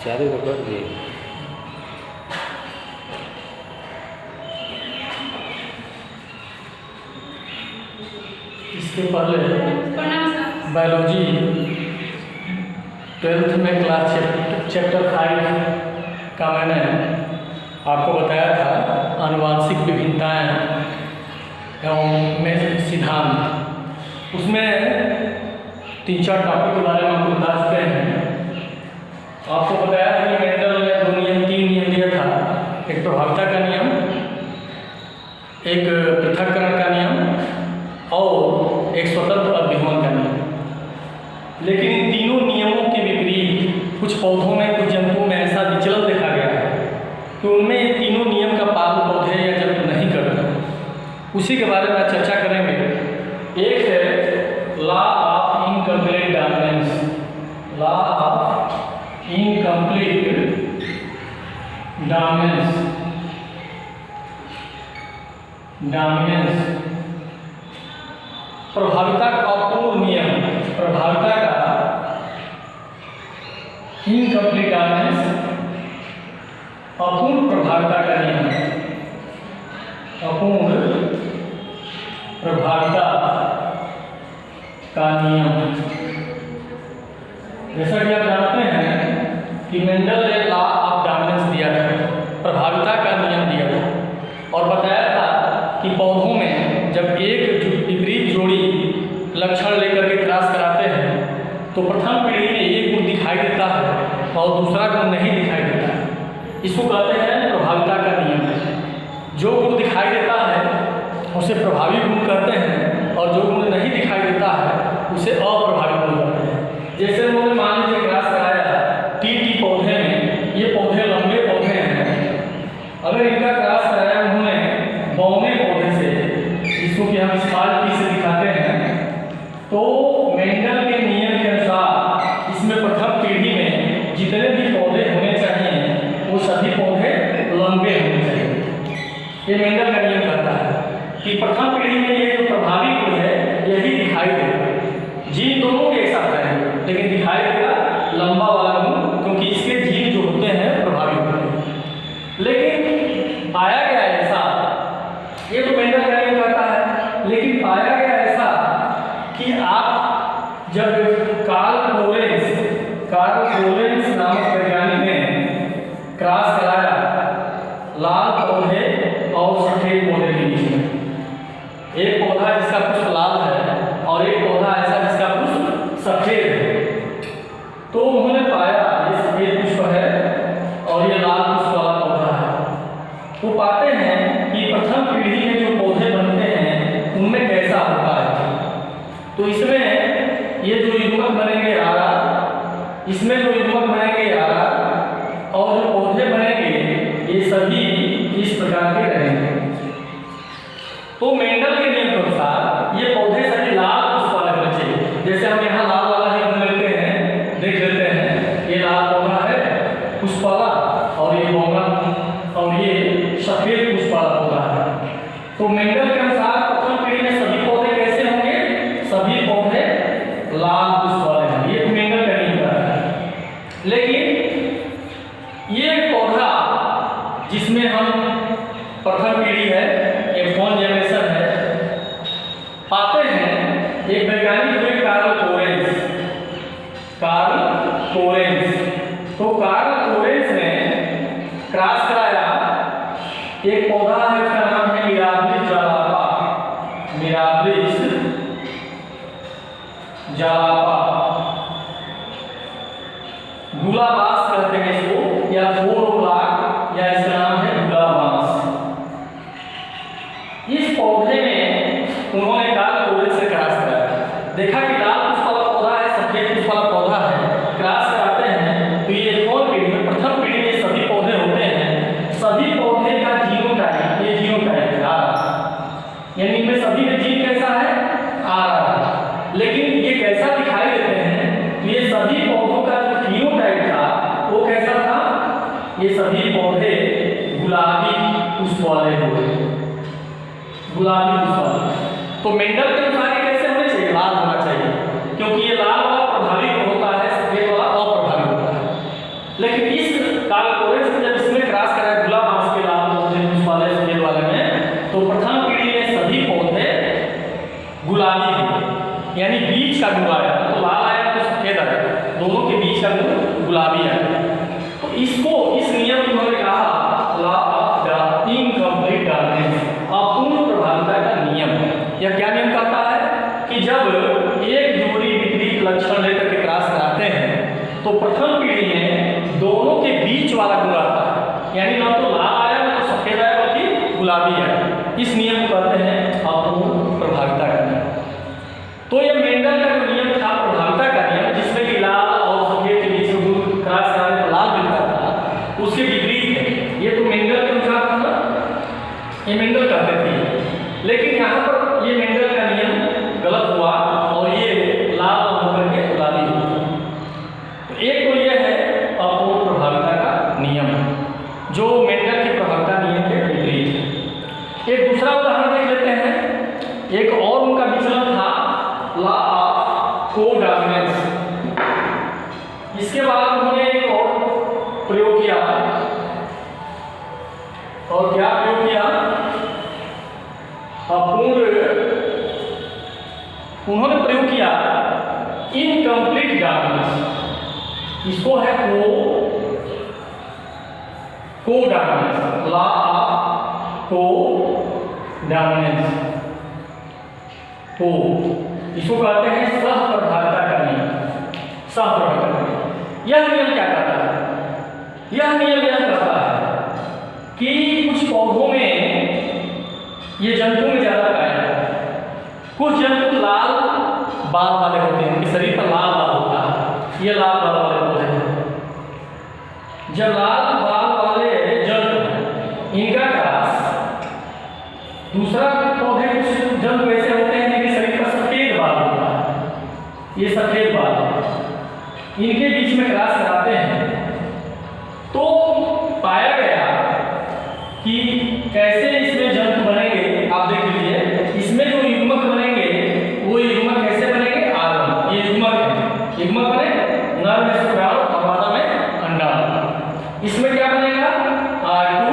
चालू तो कर दिए। इसके पहले बायोलॉजी 12th में क्लास चैप्टर 5 का मैंने आपको बताया था आनुवांशिक विभिन्नताएं एवं में सिद्धांत। उसमें 3-4 टॉपिक के बारे में आपको बता चुके हैं। आपको बताया कि मेंडल ने 3 नियम दिया था, एक प्रभावता का नियम, एक पृथक्करण का नियम और एक स्वतंत्र अभ्युगम का नियम। लेकिन इन तीनों नियमों के विपरीत कुछ पौधों में, कुछ जंतुओं में ऐसा विचलन देखा गया है कि उनमें ये तीनों नियम का पालन पौधे या जंतु नहीं करते। उसी के बारे में आज चर्चा करेंगे। एक है law of incomplete dominance. Law of incomplete dominance. प्रभाविता का अपूर्ण नियम, प्रभाविता का इनकम्प्लीट डोमिनेंस, अपूर्ण प्रभाविता का नियम, अपूर्ण प्रभाविता का नियम। जैसा कि आप जानते हैं कि मेंडल ने लॉ ऑफ डोमिनेंस दिया था, प्रभाविता का नियम दिया था और बताया था कि पौधों में जब एक विपरीत जोड़ी लक्षण लेकर के क्रॉस कराते हैं तो प्रथम पीढ़ी में एक गुण दिखाई देता है और दूसरा गुण नहीं दिखाई देता है। इसको कहते हैं प्रभाविता का नियम। जो गुण दिखाई देता है उसे प्रभावी गुण कहते हैं और जो गुण नहीं दिखाई देता है उसे अप्रभावी गुण कहते हैं। जैसे उन्होंने मान लीजिए क्रॉस कराया टी पौधे में, ये पौधे लंबे पौधे हैं, अगर इनका क्रॉस कराया उन्होंने बौने पौधे से, जिसको कि हम स्मॉल पी से दिखाते हैं, तो मेंडल के नियम के अनुसार इसमें प्रथम पीढ़ी में जितने भी पौधे होने चाहिए वो सभी पौधे लंबे होने चाहिए। ये मेंडल का नियम कहता है कि प्रथम पीढ़ी में ये जो प्रभावी गुण है यही दिखाई देगा। जीन दोनों के एक साथ रहेंगे लेकिन दिखाई देगा लंबा वाला गुण, क्योंकि इसके जीन जो होते हैं प्रभावी गुण। लेकिन पाया गया ऐसा, ये तो मेंडल का नियम कहता है, लेकिन पाया गया ऐसा कि आप जब कार्ल लोरेंस नामक वैज्ञानिक ने क्रॉस कराया लाल पौधे और सफेद पौधे के बीच में, एक पौधा जिसका पुष्प लाल है और एक पौधा ऐसा जिसका पुष्प सफेद है, तो उन्होंने पाया ये सफेद पुष्प है और ये लाल पुष्प वाला पौधा है। वो पाते हैं कि प्रथम पीढ़ी में जो पौधे बनते हैं उनमें कैसा होता है। तो इसमें ये जो युग्मक बनेंगे आरा, इसमें जो युग्मक बनेंगे आरा और जो पौधे बनेंगे ये सभी इस प्रकार के रहेंगे। तो मेंडल के नियम के अनुसार ये पौधे सभी लाल पुष्प वाले होने चाहिए। जैसे हम यहाँ लाल वाला ही ढूंढ लेते हैं, देख लेते हैं, ये लाल पौधा है पुष्प वाला और ये बौना और ये सफेद पुष्प वाला पौधा है। तो मेंडल के अनुसार प्रथम पीढ़ी में सभी पौधे कैसे होंगे? सभी पौधे लाल पुष्प वाले हैं। ये मेंडल का नियम है। लेकिन ये पौधा जिसमें हम प्रथम पीढ़ी है, F1 जनरेशन है, पाते हैं एक वैज्ञानिक हुए कार्ल लोरेंस। तो कार्ल लोरेंस ने क्रॉस कराया एक पौधा है, उसका नाम है मिराबिलिस जालापा, गुलाबास कहते हैं इसको, या फोरोब्लाक, या इसका नाम है गुलाबास। इस पौधे में उन्होंने कार्ल लोरेंस से क्रॉस कराया, देखा कि लाल पुष्प वाला पौधा है, सफेद पुष्प वाला पौधा है, क्रॉस कराते हैं तो ये कौन पीढ़ी में, प्रथम पीढ़ी में सभी पौधे होते हैं, सभी पौधे का जीनोटाइप, ये जीनोटाइप है यानी इनमें सभी में जीन कैसा है आ। लेकिन ये कैसा दिखाई देते हैं, ये सभी पौधों का जो फिनोटाइप था वो कैसा था, ये सभी पौधे गुलाबी पुष्प वाले हुए, गुलाबी पुष्प वाले। तो मेंडल के अनुसार ये कैसे होने चाहिए? लाल होना चाहिए, क्योंकि ये लाल वाला प्रभावी होता है, सफेद वाला अप्रभावी होता है। लेकिन इस कालकोरे से जब इसमें क्रॉस करा गुलाब बांस के लाल वाले सफेद वाले में, तो प्रथम पीढ़ी में सभी पौधे गुलाबी हैं, यानी बीच का गुण आया, तो लाल आया तो सफेद आया, दोनों के बीच का गुण गुलाबी आया। तो इसको इस नियम को हमने कहा law of the incomplete darkness, अपूर्ण प्रभाविता का नियम। यह क्या नियम कहता है कि जब एक जोड़ी विपरीत लक्षण लेकर के क्रॉस कराते हैं तो प्रथम पीढ़ी में दोनों के बीच वाला गुण आता है, यानी ना तो लाल आया ना तो सफेद आया बल्कि गुलाबी आया। इस नियम को कहते हैं अपूर्ण प्रभाविता का नियम। तो यह मेंडल का जो नियम था प्रभाविता का नियम, जिसमें कि लाल और सफेद के बीच में गुण क्रॉस कराने पर लाल मिलता था, उसके विपरीत है। ये तो मेंडल के अनुसार था ना, ये मेंडल कहते थे, लेकिन यहाँ पर ये मेंडल का नियम गलत हुआ और ये लाल होकर के गुलाबी हुआ। तो एक तो ये है अपूर्ण प्रभाविता का नियम, जो मेंडल की प्रभाविता नियम के विपरीत है। एक दूसरा उदाहरण देख लेते हैं। एक और उनका विचलन था लॉ ऑफ कोडॉमिनेंस। इसके बाद उन्होंने एक और प्रयोग किया, और क्या प्रयोग किया? उन्होंने प्रयोग किया इनकम्प्लीट डॉमिनेंस। इसको है कोडॉमिनेंस, लॉ ऑफ कोडॉमिनेंस। तो इसको कहते हैं सहप्रभाविता का नियम। सहप्रभाविता का नियम, यह नियम क्या कहता है? यह नियम यह कहता है कि कुछ पौधों में, ये जंतु में ज्यादा पाया जाता है, कुछ जंतु लाल बाल वाले होते हैं, उनके शरीर पर लाल बाल होता है, ये लाल बाल वाले पौधे हैं। जब लाल बाल वाले जंतु हैं, इनका क्रॉस दूसरा पौधे, कुछ जंतु ऐसे होते हैं जिनके शरीर पर सफेद बाल होता है, ये सफेद बाल, इनके बीच में क्रॉस कराते हैं, तो पाया गया कि कैसे इसमें जंतु बनेंगे। आप देख लीजिए, इसमें जो युग्मक बनेंगे वो युग्मक कैसे बनेंगे? R1, ये युग्मक है, युग्मक बने नर में शुक्राणु और मादा में अंडाणु। इसमें क्या बनेगा? R2,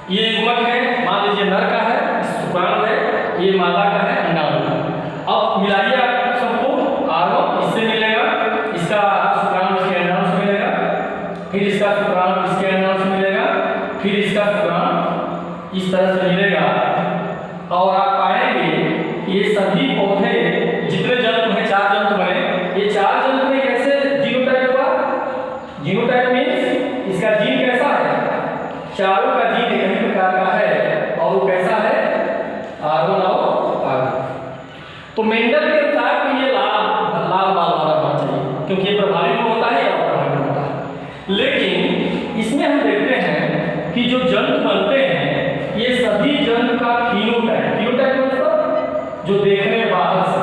ये युग्मक है, मान लीजिए नर का है, शुक्राणु है, ये मादा का है, अंडाणु। अब मिलाइए आप सबको, R1 इससे मिलेगा, इसका शुक्राणु इसके अंडाणु से मिलेगा, फिर इसका शुक्राणु इसके अंडाणु से मिलेगा, फिर इसका शुक्राणु इस तरह से मिलेगा, और आप पाएंगे ये सभी पौधे जितने जंतु हैं, 4 जंतु बने, ये 4 जंतु में कैसे जीनोटाइप हुआ? जीनोटाइप मीन्स इसका जीन कैसा है? चारों का जीन एक ही प्रकार का है, और वो कैसा है? R1 और R2। तो मेंडल के अनुसार तो ये लाल बाल वाला होना चाहिए, क्योंकि ये प्रभावी होता है या अप्रभावी होता है। लेकिन इसमें हम देखते हैं कि जो जंतु बनते हैं, ये सभी जंतु का फिनोटाइप मतलब जो देखने में बाहर से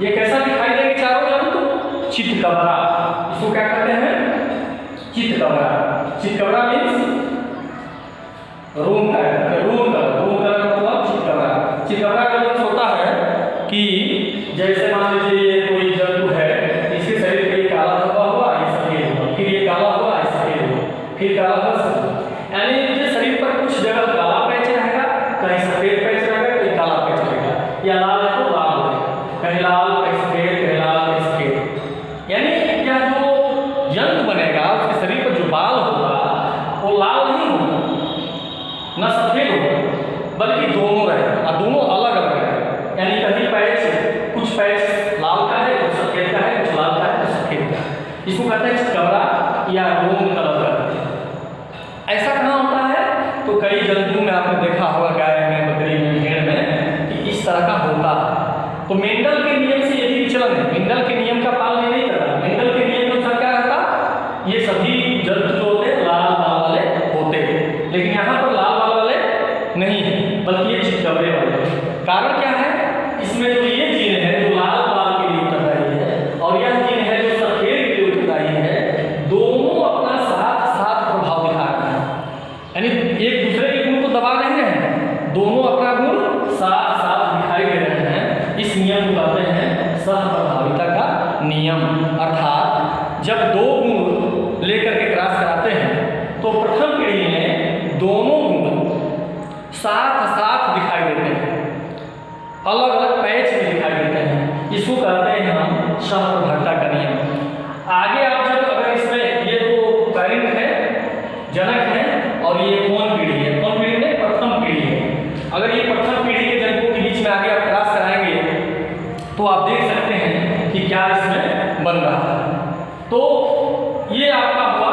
ये कैसा दिखाई देंगे? चारों जंतु चितकबरा। इसको क्या कहते हैं? चितकबरा। चितकबरा मीन्स रूम कलर मतलब चितकबरा। चितकबरा का मतलब होता है कि जैसे मान लीजिए कोई जंतु है, इसके शरीर पे काला धब्बा हुआ, ये सफेद हुआ, फिर ये काला हुआ, ये सफेद हुआ, फिर काला हुआ, यानी इनके शरीर पर कुछ जगह काला पैच रहेगा, कहीं सफेद पैच रहेगा, कहीं काला पैच रहेगा, या लाल है तो लाल रहेगा, कहीं लाल कहीं सफेद, कहीं लाल कहीं सफेद। यानी यह जो जंतु बनेगा उसके शरीर पर जो बाल होगा वो लाल नहीं होगा, न सफेद होगा, बल्कि दोनों रहेगा, और दोनों अलग अलग रहेगा। यानी कहीं पैच, कुछ पैच लाल का है, कुछ सफेद का है, कुछ लाल का है, कुछ सफेद का है। इसको कहते हैं चितकबरा या रूम कलर का। ऐसा कहाँ होता है? तो कई जंतु में आपने देखा होगा, गाय में, बकरी में, भेड़ में, कि इस तरह का होता है। तो मेंडल के नियम से यदि विचलन है, मेंडल के नियम का पालन नहीं करता। मेंडल के नियम के अनुसार क्या रहता? ये सभी जंतु जो होते हैं लाल बाल वाले होते हैं, लेकिन यहाँ पर लाल बाल वाले नहीं है, बल्कि ये चितकबरे वाले। कारण क्या है? इसमें जो ये जीन है जो लाल बाल के लिए उत्तरदायी है, और यह जीन है जो सफेद के लिए उत्तरदायी है, दोनों अपना साथ प्रभाव दिखा रहे हैं। यानी एक दूसरे के गुण को दबा नहीं रहे हैं, दोनों अपना गुण साथ दिखाई दे रहे हैं। इस नियम को कहते हैं सहप्रभाविता का नियम। जब दो गुण लेकर के क्रॉस कराते हैं तो प्रथम पीढ़ी में दोनों गुण साथ साथ दिखाई देते हैं, अलग अलग पैच में दिखाई देते हैं। इसको कहते हैं हम सहप्रभाविता का नियम। आगे आप जब अगर इसमें ये तो पैरेंट है, जनक है, और ये कौन पीढ़ी है, कौन पीढ़ी में प्रथम पीढ़ी है। अगर ये प्रथम पीढ़ी के जनकों के बीच में आगे आप क्रॉस कराएंगे तो आप देख सकते हैं कि क्या इसमें बन रहा है। तो ये आपका हुआ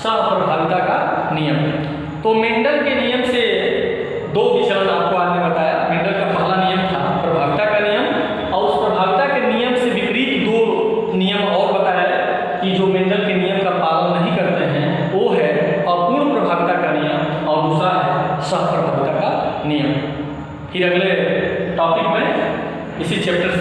सहप्रभाविता का नियम। तो मेंडल के नियम से दो विचलन आपको आज ने बताया। मेंडल का पहला नियम था प्रभाविता का नियम, और उस प्रभाविता के नियम से विपरीत दो नियम और बताया कि जो मेंडल के नियम का पालन नहीं करते हैं, वो है अपूर्ण प्रभाविता का नियम और दूसरा है सहप्रभाविता का नियम। फिर अगले टॉपिक में इसी चैप्टर